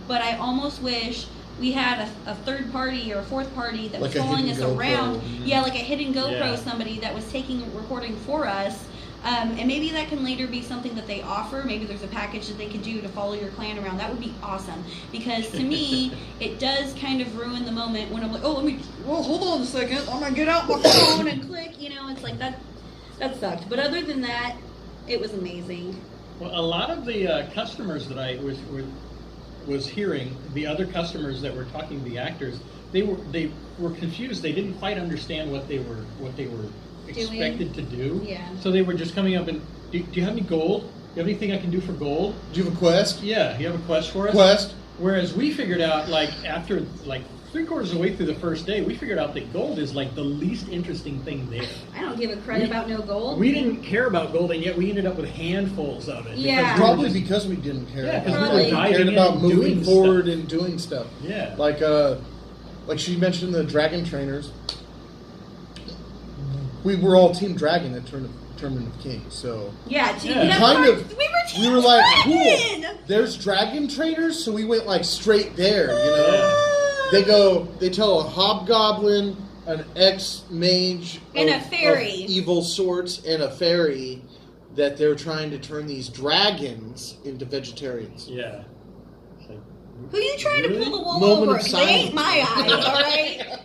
But I almost wish we had a third party or a fourth party that Like was a following hidden us GoPro. around. Yeah, like a hidden GoPro, Yeah. somebody that was recording for us. And maybe that can later be something that they offer. Maybe there's a package that they could do to follow your clan around. That would be awesome. Because to me, it does kind of ruin the moment when I'm like, hold on a second. I'm going to get out my phone and click. It's like that sucked. But other than that, it was amazing. Well, a lot of the customers that I was hearing, the other customers that were talking to the actors, they were confused. They didn't quite understand what they were expected to do. Yeah. So they were just coming up and, do you have any gold? Do you have anything I can do for gold? Do you have a quest? Yeah. You have a quest for us? Quest. Whereas we figured out, like, after, like, 3/4 of the way through the first day, we figured out that gold is, like, the least interesting thing there. I don't give a credit about no gold. We didn't care about gold, and yet we ended up with handfuls of it. Yeah. Probably because we didn't care. Yeah, because Probably. we were diving cared in about and moving doing forward stuff. and doing stuff. Yeah. Like she mentioned the dragon trainers. We were all Team Dragon at Tournament of Kings, so Yeah, Yeah. that's kind right. of. We were We were like, Dragon! cool. There's dragon trainers, so we went like straight there. You know, they tell a hobgoblin, an ex-mage, And a of fairy. evil sorts, and a fairy that they're trying to turn these dragons into vegetarians. Yeah. It's like, Who you trying to pull the wool Moment over? of They ain't silence. my eyes, all right?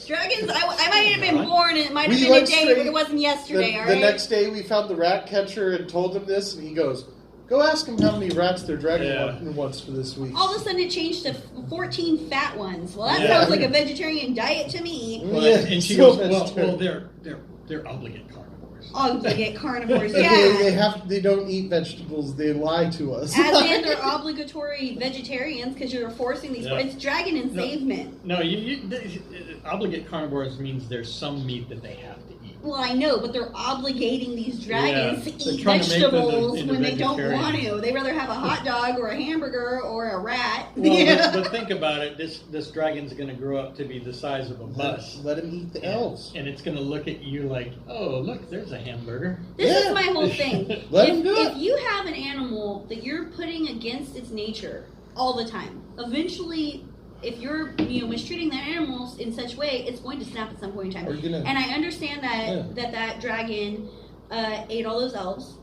Dragons, I might have been born and it might have We been went a day, straight- but it wasn't yesterday, all The right? next day, we found the rat catcher and told him this, and he goes, "Go ask him how many rats their dragon Yeah. wants for this week." All of a sudden it changed to 14 fat ones. Well, that Yeah. sounds like a vegetarian diet to me. well, Yeah, and she so goes, that's well, true. they're obligate carnivores. Obligate carnivores, They yeah. they don't eat vegetables. They lie to us. As in, they're obligatory vegetarians because you're forcing these. Yeah. It's dragon enslavement. No, obligate carnivores means there's some meat that they have to eat. Well, I know, but they're obligating these dragons Yeah, to they're eat trying to make them vegetables into when they don't vegetarians. want to. They rather have a hot dog or a hamburger or a rat. Well, Yeah. but think about it. This dragon's going to grow up to be the size of a bus. Let him eat the elves. And it's going to look at you like, oh, look, there's a hamburger. This Yeah. is my whole thing. Let him do If it. you have an animal that you're putting against its nature all the time, eventually, if you're mistreating that animal in such way, it's going to snap at some point in Are time. you gonna? And I understand Yeah. that dragon ate all those elves,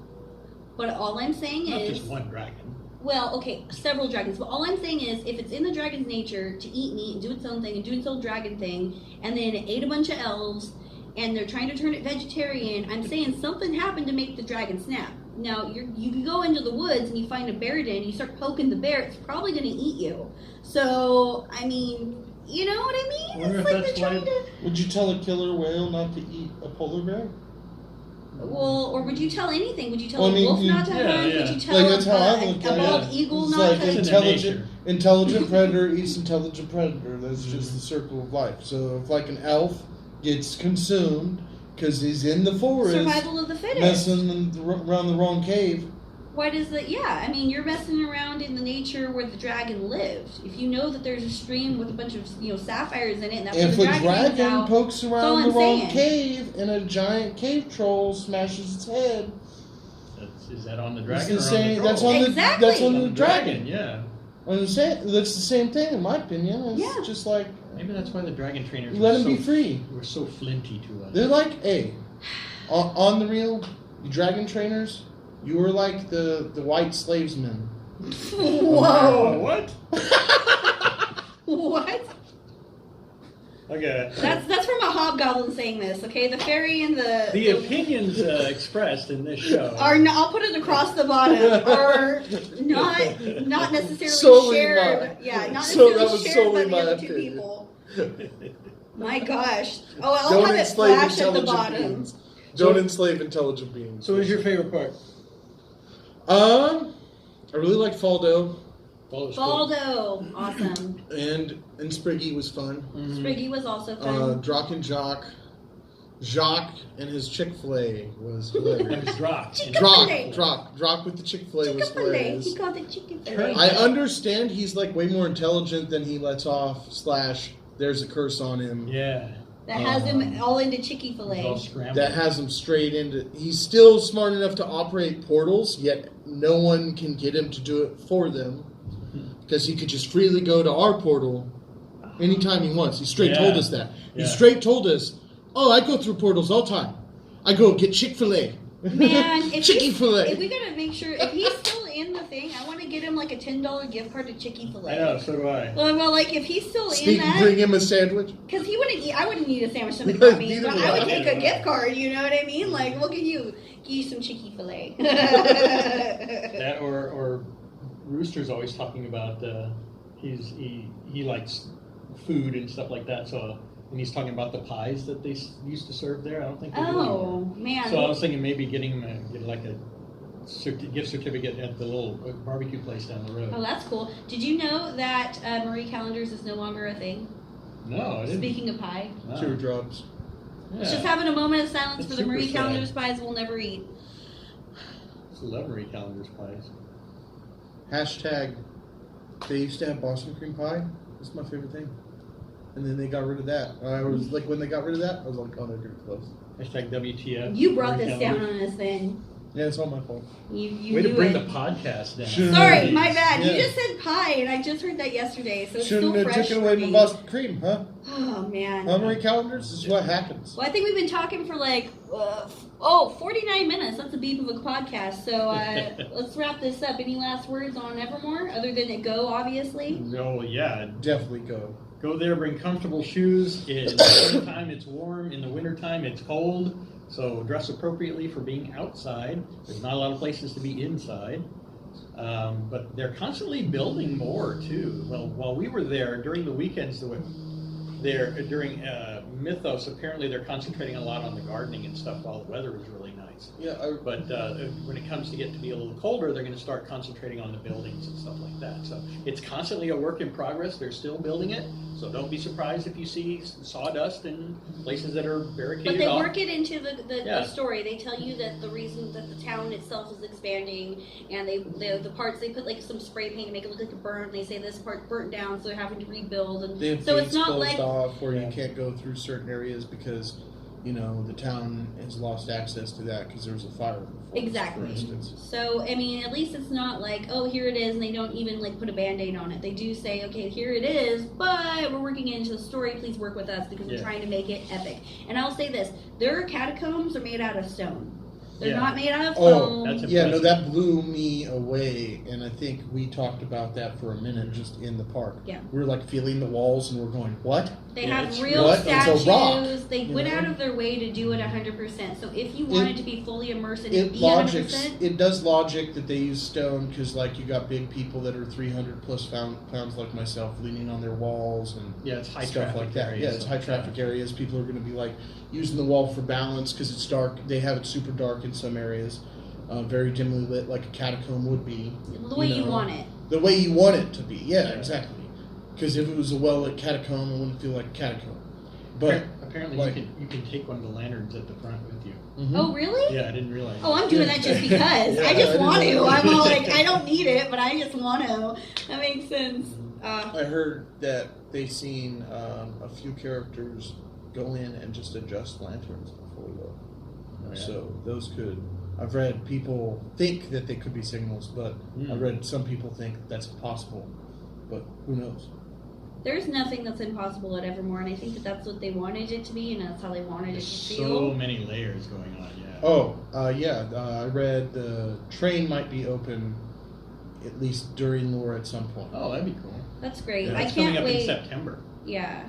but all I'm saying Not is, just one dragon. well, okay, several dragons. But all I'm saying is, if it's in the dragon's nature to eat meat and do its own thing and do its own dragon thing, and then it ate a bunch of elves, and they're trying to turn it vegetarian, I'm saying something happened to make the dragon snap. Now, you can go into the woods and you find a bear den, you start poking the bear, it's probably going to eat you. So, I mean, you know what I mean? Wonder It's if like that's they're why- trying to... Would you tell a killer whale not to eat a polar bear? Well, or would you tell anything? Would you tell Well, I a mean, wolf you- not to yeah, hunt? yeah. Would you tell Like, that's how I a look at bald it. eagle It's not like to in hunt? nature. intelligent predator eats intelligent predator. That's just the circle of life. So if like an elf gets consumed because he's in the forest Survival of the fittest. messing around the wrong cave, Why does that? Yeah, I mean, you're messing around in the nature where the dragon lived. If you know that there's a stream with a bunch of sapphires in it, and that's if where a the dragon hangs dragon out, pokes all around the I'm wrong saying. cave and a giant cave troll smashes its head, Is that on the dragon the or same- on the that's troll? on the Exactly. that's on On the the dragon. yeah. That's the same thing in my opinion. It's Yeah. just like Maybe that's why the dragon trainers let were him be so, free. were so flinty to us. They're like, hey, on the real, you dragon trainers, you were like the white slavesmen. Whoa! What? What? Okay. That's from a hobgoblin saying this. Okay, the fairy and The opinions expressed in this show are not, I'll put it across the bottom, are not necessarily Solely shared. mine. Yeah, not So that necessarily was shared solely by the my other two opinion. people. My gosh. Oh, I'll Don't have it enslave flash at the intelligent bottom. beings. Don't enslave intelligent beings. So, what's your favorite part? I really liked Faldo, Baldo, awesome. and Spriggy was fun. Spriggy was also fun. Drock and Jacques and his Chick-fil-A was That hilarious. was Drock. Chick-fil-A. Drock with the Chick-fil-A was Chick-fil-A. hilarious. He called it Chick-fil-A. I understand he's like way more intelligent than he lets off. / there's a curse on him Yeah. That has him all into Chicky It's all Filet. scrambled. that has him straight into. He's still smart enough to operate portals, yet no one can get him to do it for them because he could just freely go to our portal anytime he wants. He straight Yeah. told us that. He Yeah. straight told us, "Oh, I go through portals all the time. I go get Chick-fil-A." Man, if Chicky-fil-A. we gotta make sure if he's still in the thing, I want to get him like a $10 gift card to Chicky Filet. I know, so do I. Well, like if he's still in Sneak and that, bring him a sandwich. because he wouldn't eat. I wouldn't eat a sandwich somebody brought me, Neither but would I I. would take a gift card. You know what I mean? Like, we'll give you some Chicky Filet. That or Rooster's always talking about he likes food and stuff like that. So when he's talking about the pies that they used to serve there, I don't think they do anymore. Oh man. So I was thinking maybe getting him get like a gift certificate at the little barbecue place down the road. Oh, that's cool. Did you know that Marie Callender's is no longer a thing? No, I didn't. Speaking of pie. No. Teardrops. Let's just having a moment of silence That's for the super Marie sad. Callender's pies we'll never eat. I love Marie Callender's pies. Hashtag, they used to have Boston cream pie. That's my favorite thing. And then they got rid of that. I was like, when they got rid of that, I was like, oh, they're getting close. Hashtag WTF. You brought Marie this down Callender. on this thing. Yeah, it's all my fault. You Way to knew bring it. the podcast down. Sure. Sorry, my bad. Yeah. You just said pie, and I just heard that yesterday, so it's Shouldn't still have fresh taken for away me. my Boston cream, huh? Oh man. Hungry calendars is what happens. Well, I think we've been talking for like 49 minutes. That's a beep of a podcast. So let's wrap this up. Any last words on Evermore, other than it go, obviously? No, yeah. Definitely go. Go there, bring comfortable shoes. In the summertime, it's warm. In the wintertime, it's cold. So dress appropriately for being outside. There's not a lot of places to be inside. But they're constantly building more, too. Well, while we were there, during the weekends, during Mythos, apparently they're concentrating a lot on the gardening and stuff while the weather was really nice. Yeah, But when it comes to get to be a little colder, they're going to start concentrating on the buildings and stuff like that. So it's constantly a work in progress. They're still building it. So don't be surprised if you see sawdust in places that are barricaded But they off. work it into the Yeah. story. They tell you that the reason that the town itself is expanding, and the parts, they put like some spray paint to make it look like a burnt. They say this part burnt down, so they're having to rebuild. And they have so gates it's not closed like off where Yeah. you can't go through certain areas because, you know, the town has lost access to that because there was a fire in the forest, Exactly. for instance. So, I mean, at least it's not like, oh, here it is, and they don't even, like, put a Band-Aid on it. They do say, okay, here it is, but we're working into the story. Please work with us because we're Yeah. trying to make it epic. And I'll say this. Their catacombs are made out of stone. They're Yeah. not made out of Oh, foam. That's Yeah, no, impressive. that blew me away, and I think we talked about that for a minute just in the park. Yeah. We were like feeling the walls, and we're going, "What?" They Yeah, have it's- real What? It's a statues. rock, They you went know? out of their way to do it 100%. So if you wanted to be fully immersed and It be logics. 100%, It does logic that they use stone because, like, you got big people that are 300 plus pounds like myself leaning on their walls and Yeah, it's high stuff traffic like that. areas, Yeah, it's so- high traffic areas. People are going to be like using the wall for balance because it's dark. They have it super dark in some areas, very dimly lit, like a catacomb would be. the way you know, want it. The way you want it to be. Yeah, Yeah. exactly. Because if it was a well lit catacomb, it wouldn't feel like a catacomb. But apparently like- you can take one of the lanterns at the front with you. mhm. Oh, really? Yeah, I didn't realize. Oh, I'm doing that just because. Yeah, I just I want didn't to. know. I'm all like, I don't need it, but I just want to. That makes sense. I heard that they've seen a few characters go in and just adjust lanterns before though. Oh, yeah. So those could. I've read people think that they could be signals, but I read some people think that's impossible. But who knows? There's nothing that's impossible at Evermore, and I think that that's what they wanted it to be, and that's how they wanted There's it to so feel. many layers going on. Yeah. Oh, I read the train might be open at least during lore at some point. Oh, that'd be cool. That's great. Yeah, I that's coming can't up in wait. September. Yeah.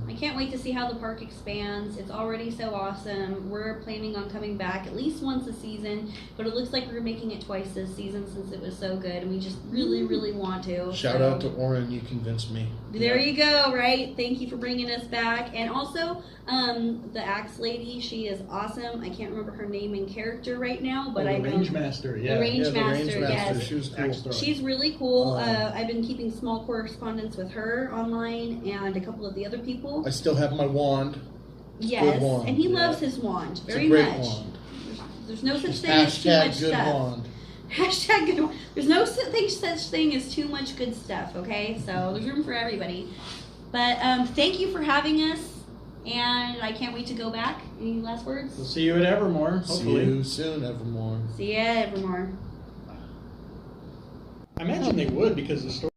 I can't wait to see how the park expands. It's already so awesome. We're planning on coming back at least once a season, but it looks like we're making it twice this season since it was so good, and we just really, really want to. Shout So, out to Oren, you convinced me. there you go, right? Thank you for bringing us back. And also, the axe lady, she is awesome. I can't remember her name and character right now, but Oh, I the know. range master. Yeah. The range Yeah, the range master, master, yes. she was cool. Axe thrower. She's really cool. Oh. I've been keeping small correspondence with her online and a couple of the other people. I still have my wand. Yes, wand, and he yeah. loves his wand It's very a great much. wand. There's no such thing as too Hashtag much good stuff. wand. Hashtag good wand. There's no such thing as too much good stuff. Okay, so there's room for everybody. But thank you for having us, and I can't wait to go back. Any last words? We'll see you at Evermore. See Hopefully. you soon, Evermore. See ya, Evermore. I imagine they would because the story.